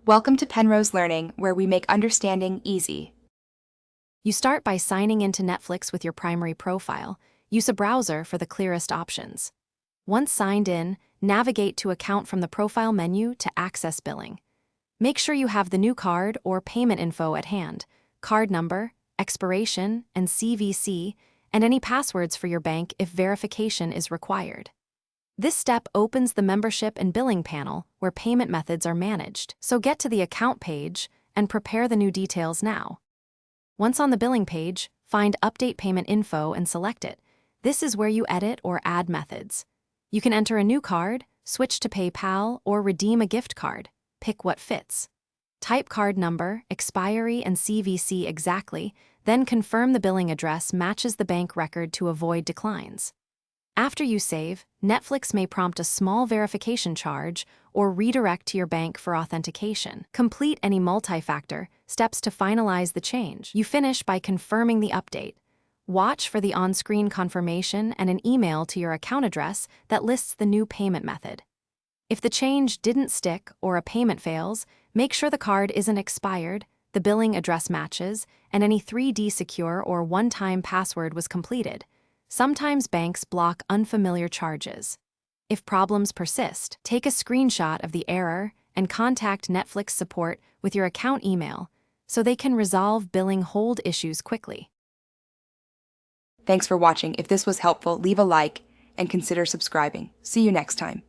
Welcome to Penrose Learning, where we make understanding easy. You start by signing into Netflix with your primary profile. Use a browser for the clearest options. Once signed in, navigate to Account from the profile menu to access billing. Make sure you have the new card or payment info at hand, card number, expiration, and CVC, and any passwords for your bank if verification is required. This step opens the membership and billing panel where payment methods are managed, so get to the account page and prepare the new details now. Once on the billing page, find Update Payment Info and select it. This is where you edit or add methods. You can enter a new card, switch to PayPal, or redeem a gift card. Pick what fits. Type card number, expiry, and CVC exactly, then confirm the billing address matches the bank record to avoid declines. After you save, Netflix may prompt a small verification charge or redirect to your bank for authentication. Complete any multi-factor steps to finalize the change. You finish by confirming the update. Watch for the on-screen confirmation and an email to your account address that lists the new payment method. If the change didn't stick or a payment fails, make sure the card isn't expired, the billing address matches, and any 3D secure or one-time password was completed. Sometimes banks block unfamiliar charges. If problems persist, take a screenshot of the error and contact Netflix support with your account email so they can resolve billing hold issues quickly. Thanks for watching. If this was helpful, leave a like and consider subscribing. See you next time.